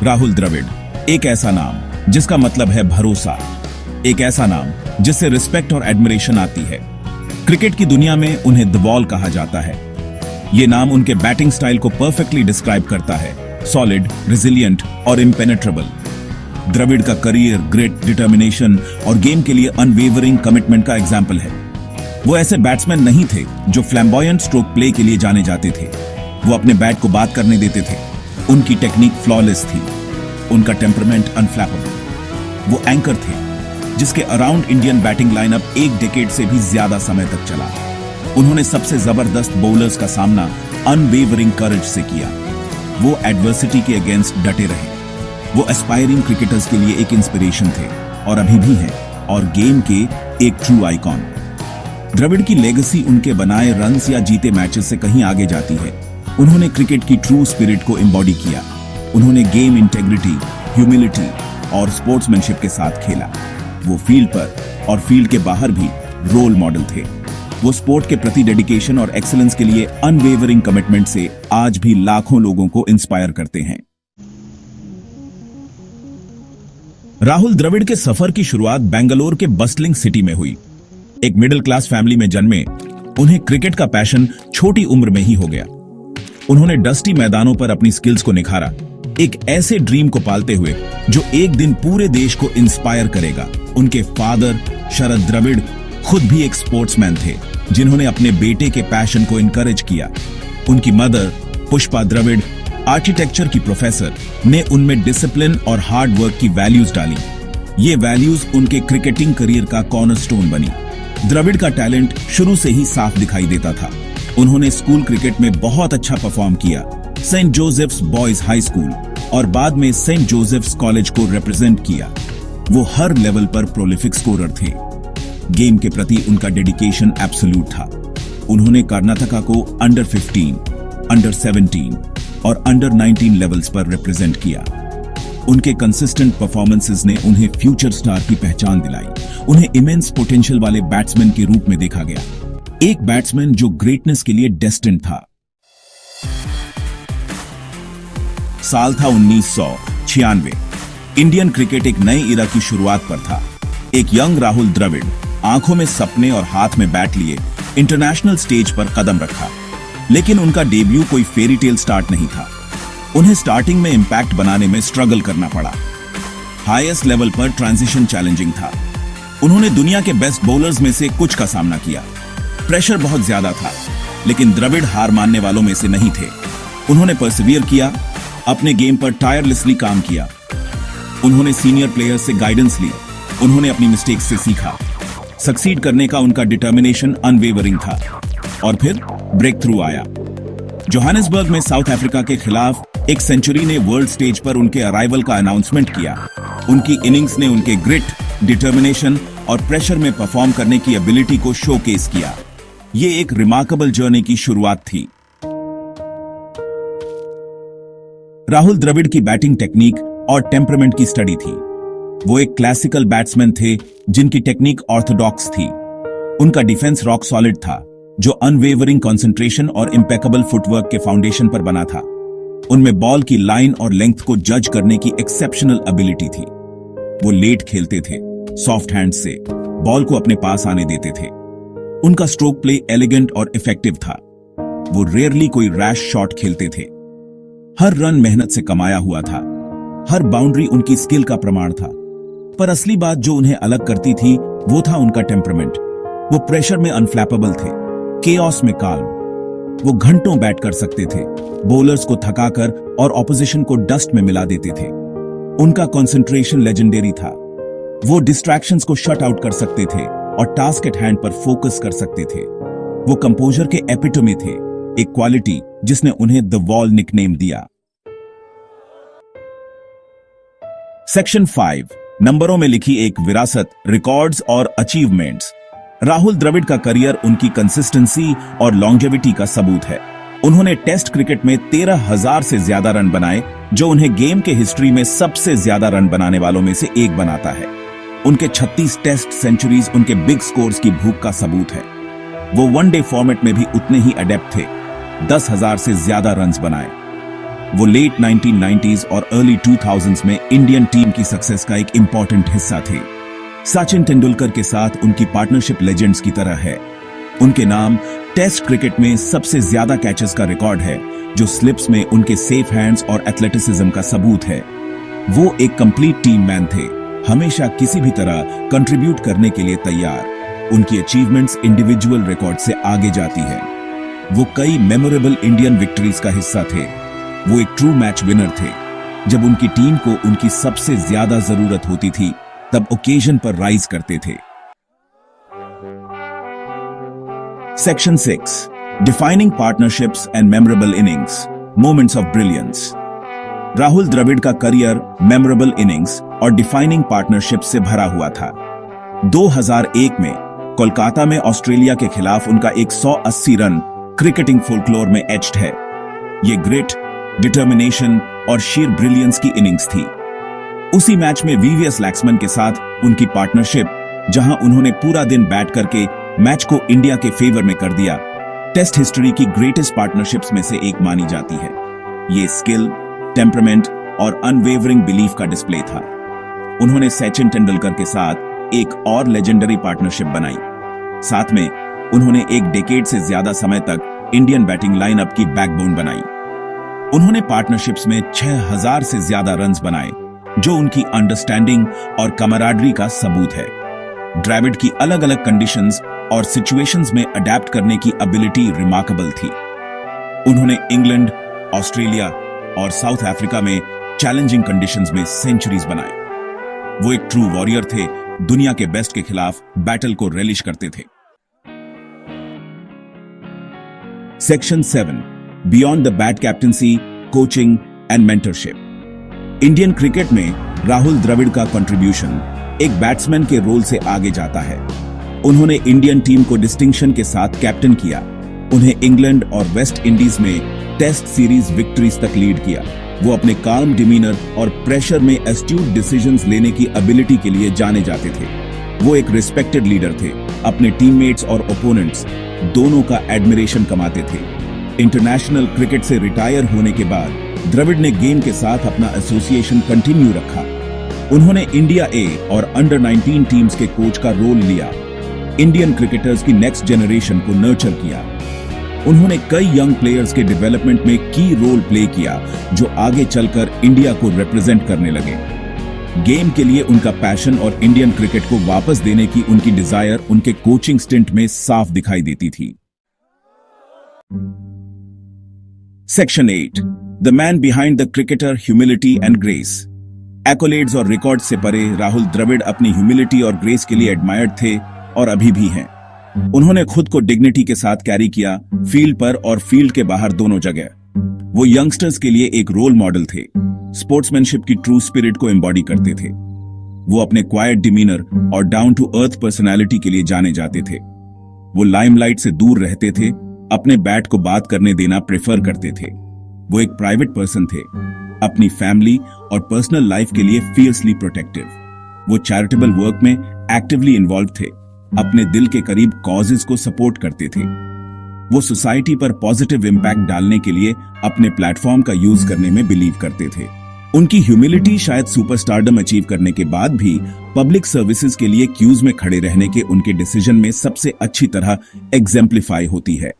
राहुल द्रविड़, एक ऐसा नाम जिसका मतलब है भरोसा, एक ऐसा नाम जिससे रिस्पेक्ट और एडमिरेशन आती है। क्रिकेट की दुनिया में उन्हें द वॉल कहा जाता है। ये नाम उनके बैटिंग स्टाइल को परफेक्टली डिस्क्राइब करता है, सॉलिड, रिजिलियंट और इम्पेनेट्रेबल। द्रविड़ का करियर ग्रेट डिटर्मिनेशन और गेम के लिए अनवेवरिंग कमिटमेंट का एग्जाम्पल है। वो ऐसे बैट्समैन नहीं थे जो फ्लैम्बॉयंट स्ट्रोक प्ले के लिए जाने जाते थे। वो अपने बैट को बात करने देते थे। उनकी टेक्निक फ्लॉलेस थी, उनका टेम्परमेंट अनफ्लैपेबल। वो एंकर थे जिसके अराउंड इंडियन बैटिंग लाइनअप एक डेकेड से भी ज्यादा समय तक चला। उन्होंने सबसे जबरदस्त बॉलर्स का सामना अनवेवरिंग करेज से किया। वो एडवर्सिटी के अगेंस्ट डटे रहे। वो एस्पायरिंग क्रिकेटर्स के लिए एक इंस्पिरेशन थे और अभी भी हैं, और गेम के एक ट्रू आइकॉन। द्रविड़ की लेगेसी उनके बनाए रन्स या जीते मैचेस से कहीं आगे जाती है। उन्होंने क्रिकेट की ट्रू स्पिरिट को एम्बॉडी किया। उन्होंने गेम इंटेग्रिटी, ह्यूमिलिटी और स्पोर्ट्समैनशिप के साथ खेला। वो फील्ड पर और फील्ड के बाहर भी रोल मॉडल थे। वो स्पोर्ट के प्रति डेडिकेशन और एक्सीलेंस के लिए अनवेवरिंग कमिटमेंट से आज भी लाखों लोगों को इंस्पायर करते हैं। राहुल द्रविड़ के सफर की शुरुआत बेंगलोर के बस्टलिंग सिटी में हुई। एक मिडिल क्लास फैमिली में जन्मे उन्हें क्रिकेट का पैशन छोटी उम्र में ही हो गया। उन्होंने डस्टी मैदानों पर अपनी स्किल्स को निखारा, एक ऐसे ड्रीम को पालते हुए जो एक दिन पूरे देश को इंस्पायर करेगा। उनके फादर शरद द्रविड़ खुद भी एक स्पोर्ट्समैन थे जिन्होंने अपने बेटे के पैशन को इनकरेज किया। उनकी मदर पुष्पा द्रविड़, आर्किटेक्चर की प्रोफेसर, ने उनमें डिसिप्लिन और हार्ड वर्क की वैल्यूज डाली। ये वैल्यूज उनके क्रिकेटिंग करियर का कॉर्नरस्टोन बनी। द्रविड़ का टैलेंट शुरू से ही साफ दिखाई देता था। उन्होंने स्कूल क्रिकेट में बहुत अच्छा परफॉर्म किया। Saint Joseph's boys high school और बाद में सेंट जोसेफ्स कॉलेज को रिप्रेजेंट किया। वो हर लेवल पर प्रोलिफिक स्कोरर थे। गेम के प्रति उनका डेडिकेशन एब्सोल्यूट था। उन्होंने कर्नाटका को अंडर 15, अंडर 17 और अंडर 19 लेवल्स पर रिप्रेजेंट किया। उनके कंसिस्टेंट परफॉर्मेंसेस ने उन्हें फ्यूचर स्टार की पहचान दिलाई। उन्हें इमेंस पोटेंशियल वाले बैट्समैन के रूप में देखा गया, एक बैट्समैन जो ग्रेटनेस के लिए डेस्टिन्ड था। साल था 1996। इंडियन क्रिकेट एक नए इरा की शुरुआत पर था। एक यंग राहुल द्रविड़, आंखों में सपने और हाथ में बैट लिए, इंटरनेशनल स्टेज पर कदम रखा। लेकिन उनका डेब्यू कोई फेरी टेल स्टार्ट नहीं था। उन्हें स्टार्टिंग में इंपैक्ट बनाने में स्ट्रगल करना पड़ा। हाईएस्ट लेवल पर ट्रांजिशन चैलेंजिंग था। उन्होंने दुनिया के बेस्ट बॉलर्स में से कुछ का सामना किया। प्रेशर बहुत ज्यादा था, लेकिन द्रविड़ हार मानने वालों में से नहीं थे। उन्होंने परसिवियर किया, अपने गेम पर टायरलेसली काम किया। उन्होंने सीनियर प्लेयर्स से गाइडेंस ली। उन्होंने अपनी मिस्टेक्स से सीखा। सक्सीड करने का उनका डिटर्मिनेशन अनवेवरिंग था। और फिर ब्रेक थ्रू आया। जोहानिसबर्ग में साउथ अफ्रीका के खिलाफ एक सेंचुरी ने वर्ल्ड स्टेज पर उनके अराइवल का अनाउंसमेंट किया। उनकी इनिंग्स ने उनके ग्रिट, डिटर्मिनेशन और प्रेशर में परफॉर्म करने की एबिलिटी को शोकेस किया। ये एक रिमार्केबल जर्नी की शुरुआत थी। राहुल द्रविड़ की बैटिंग टेक्निक और टेम्परामेंट की स्टडी थी। वो एक क्लासिकल बैट्समैन थे जिनकी टेक्निक ऑर्थोडॉक्स थी। उनका डिफेंस रॉक सॉलिड था, जो अनवेवरिंग कंसंट्रेशन और इंपेकेबल फुटवर्क के फाउंडेशन पर बना था। उनमें बॉल की लाइन और लेंथ को जज करने की एक्सेप्शनल एबिलिटी थी। वो लेट खेलते थे, सॉफ्ट हैंड से बॉल को अपने पास आने देते थे। उनका स्ट्रोक प्ले एलिगेंट और इफेक्टिव था। वो रेयरली कोई रैश शॉट खेलते थे। हर रन मेहनत से कमाया हुआ था। हर बाउंड्री उनकी स्किल का प्रमाण था। पर असली बात जो उन्हें अलग करती थी वो था उनका टेम्परामेंट। वो प्रेशर में अनफ्लैपेबल थे, केओस में काल्म। वो घंटों बैट कर सकते थे, बॉलर्स को थकाकर और ऑपोजिशन को डस्ट में मिला देते थे। उनका कंसंट्रेशन लेजेंडरी था। वो डिस्ट्रैक्शंस को शट आउट कर सकते थे और टास्क एट हैंड पर फोकस कर सकते थे। वो कंपोजर के एपिटोमी थे, एक क्वालिटी जिसने उन्हें द वॉल निकनेम दिया। सेक्शन 5, नंबरों में लिखी एक विरासत, रिकॉर्ड्स और अचीवमेंट्स। राहुल द्रविड़ का करियर उनकी कंसिस्टेंसी और लॉन्जेविटी का सबूत है। उन्होंने टेस्ट क्रिकेट में 13,000 से ज्यादा रन बनाए, जो उन्हें गेम के हिस्ट्री में सबसे ज्यादा रन बनाने वालों में से एक बनाता है। उनके 36 टेस्ट सेंचुरीज उनके बिग स्कोर्स की भूख का सबूत है। वो वनडे फॉर्मेट में भी उतने ही अडेप्ट थे, 10,000 से ज्यादा रन्स बनाए। वो लेट 1990s और अर्ली 2000s में इंडियन टीम की सक्सेस का एक इंपॉर्टेंट हिस्सा थे। सचिन तेंदुलकर के साथ उनकी पार्टनरशिप लेजेंड्स की तरह है। उनके नाम टेस्ट क्रिकेट में सबसे ज्यादा कैचेस का रिकॉर्ड है, जो स्लिप्स में उनके सेफ हैंड्स और एथलेटिसिज्म का सबूत है। वो एक कंप्लीट टीम मैन थे, हमेशा किसी भी तरह कंट्रीब्यूट करने के लिए तैयार। उनकी अचीवमेंट्स इंडिविजुअल रिकॉर्ड से आगे जाती है। वो कई मेमोरेबल इंडियन विक्ट्रीज का हिस्सा थे। वो एक ट्रू मैच विनर थे। जब उनकी टीम को उनकी सबसे ज्यादा जरूरत होती थी, तब ओकेजन पर राइज करते थे। Section 6, defining partnerships and memorable innings, moments of brilliance. Rahul Dravid का करियर मेमोरेबल इनिंग्स और डिफाइनिंग पार्टनरशिप से भरा हुआ था। 2001 में कोलकाता में ऑस्ट्रेलिया के खिलाफ उनका 180 रन क्रिकेटिंग फोल्कलोर में एच्ड है। ये ग्रिट, डिटर्मिनेशन और शीर ब्रिलियंस की इनिंग्स थी। उसी मैच में वीवीएस लैक्समैन के साथ उनकी पार्टनरशिप, जहां उन्होंने पूरा दिन बैट करके मैच को इंडिया के फेवर में कर दिया, टेस्ट हिस्ट्री की ग्रेटेस्ट पार्टनरशिप्स में से एक मानी जाती है। ये स्किल, टेम्परामेंट और अनवेवरिंग बिलीफ का डिस्प्ले था। उन्होंने सचिन तेंदुलकर के साथ एक और लेजेंडरी पार्टनरशिप बनाई। साथ में उन्होंने एक डेकेड से ज्यादा समय तक इंडियन बैटिंग लाइनअप की बैकबोन बनाई। उन्होंने पार्टनरशिप्स में 6000 से ज्यादा रन्स बनाए, जो उनकी अंडरस्टैंडिंग और कमराडरी का सबूत है। द्रविड़ की अलग अलग कंडीशंस और सिचुएशंस में अडेप्ट करने की एबिलिटी रिमार्केबल थी। उन्होंने इंग्लैंड, ऑस्ट्रेलिया और साउथ अफ्रीका में चैलेंजिंग कंडीशंस में सेंचुरीज बनाए। वो एक ट्रू वॉरियर थे, दुनिया के बेस्ट के खिलाफ बैटल को रिलिश करते थे। Section 7, beyond the bat captaincy, coaching and mentorship. Indian cricket में राहुल द्रविड़ का कंट्रीब्यूशन एक बैट्समैन के रोल से आगे जाता है। उन्होंने इंडियन टीम को डिस्टिंक्शन के साथ कैप्टन किया। उन्हें इंग्लैंड और वेस्ट इंडीज में टेस्ट सीरीज विक्ट्रीज तक लीड किया। वो अपने काम डिमीनर और प्रेशर में एस्ट्यूट डिसीजंस लेने की एबिलिटी के लिए जाने जाते थे। वो एक रिस्पेक्टेड लीडर थे। अपने टीममेट्स और ओपोनेंट्स दोनों का एडमिरेशन कमाते थे। इंटरनेशनल क्रिकेट से रिटायर होने के बाद द्रविड़ ने गेम के साथ अपना एसोसिएशन कंटिन्यू रखा। उन्होंने इंडिया ए और अंडर 19 टीम्स के कोच का रोल लिया। इंडियन क्रिकेटर्स की नेक्स्ट जनरेशन को नर्चर किया। उन्होंने कई यंग प्लेयर्स के डेवलपमेंट में की रोल प्ले किया, जो आगे चलकर इंडिया को रिप्रेजेंट करने लगे। गेम के लिए उनका पैशन और इंडियन क्रिकेट को वापस देने की उनकी डिजायर उनके कोचिंग स्टिंट में साफ दिखाई देती थी। Section 8, the man behind the cricketer, humility and grace. Accolades और रिकॉर्ड से परे राहुल द्रविड़ अपनी ह्यूमिलिटी और ग्रेस के लिए एडमायर्ड थे और अभी भी हैं। उन्होंने खुद को डिग्निटी के साथ कैरी किया, फील्ड पर और फील्ड के बाहर दोनों जगह। वो यंगस्टर्स के लिए एक रोल मॉडल थे। स्पोर्ट्समैनशिप की ट्रू स्पिरिट को एम्बॉडी करते थे। वो अपने क्वाइट डिमीनर और डाउन टू अर्थ पर्सनालिटी के लिए जाने जाते थे। वो लाइमलाइट से दूर रहते थे, अपने बैट को बात करने देना प्रेफर करते थे। वो एक प्राइवेट पर्सन थे, अपनी फैमिली और पर्सनल लाइफ के लिए फियर्सली प्रोटेक्टिव। वो चैरिटेबल वर्क में एक्टिवली इन्वॉल्व थे, अपने दिल के करीब कॉजेज को सपोर्ट करते थे। वो सोसाइटी पर पॉजिटिव इंपैक्ट डालने के लिए अपने प्लेटफॉर्म का यूज करने में बिलीव करते थे। उनकी ह्यूमिलिटी शायद सुपरस्टारडम अचीव करने के बाद भी पब्लिक सर्विसेज के लिए क्यूज में खड़े रहने के उनके डिसीजन में सबसे अच्छी तरह एग्जेम्प्लीफाई होती है।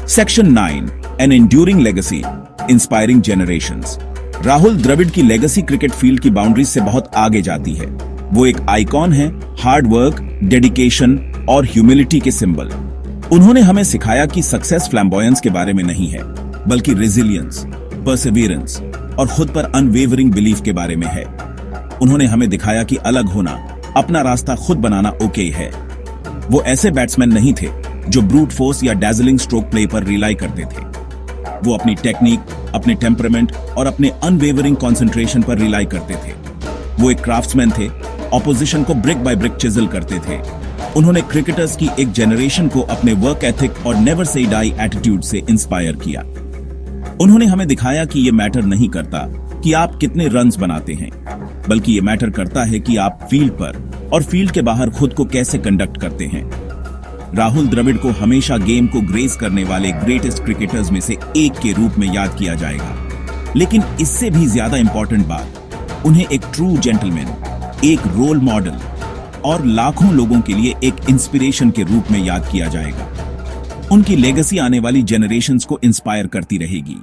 Section 9, an enduring legacy, inspiring generations. Rahul Dravid की लेगेसी क्रिकेट फील्ड की बाउंड्रीज से बहुत आगे जाती है। वो एक आइकॉन है, हार्ड वर्क, डेडिकेशन और ह्यूमिलिटी के सिंबल। उन्होंने हमें सिखाया कि सक्सेस फ्लैम्बॉयंस के बारे में नहीं है, बल्कि रेजिलियंस, परसिवियरेंस और खुद पर अनवेवरिंग बिलीफ के बारे में है। उन्होंने हमें दिखाया कि अलग होना, अपना रास्ता खुद बनाना ओके है। वो ऐसे बैट्समैन नहीं थे जो ब्रूट फोर्स या डैजलिंग स्ट्रोक प्ले पर रिलाई करते थे। वो अपनी टेक्निक, अपने टेम्परामेंट और अपने अनवेवरिंग कंसंट्रेशन पर रिलाई करते थे। वो एक क्राफ्ट्समैन थे, ऑपोजिशन को ब्रिक बाय ब्रिक चिजल करते थे। उन्होंने क्रिकेटर्स की एक जनरेशन को अपने वर्क एथिक और नेवर से डाई एटीट्यूड से इंस्पायर किया। उन्होंने हमें दिखाया कि यह मैटर नहीं करता कि आप कितने रन्स बनाते हैं, बल्कि यह मैटर करता है कि आप फील्ड पर और फील्ड के बाहर खुद को कैसे कंडक्ट करते हैं। राहुल द्रविड़ को हमेशा गेम को ग्रेस करने वाले ग्रेटेस्ट क्रिकेटर्स में से एक के रूप में याद किया जाएगा। लेकिन इससे भी ज्यादा इंपॉर्टेंट बात, उन्हें एक ट्रू जेंटलमैन, एक रोल मॉडल और लाखों लोगों के लिए एक इंस्पिरेशन के रूप में याद किया जाएगा। उनकी लेगेसी आने वाली जनरेशंस को इंस्पायर करती रहेगी।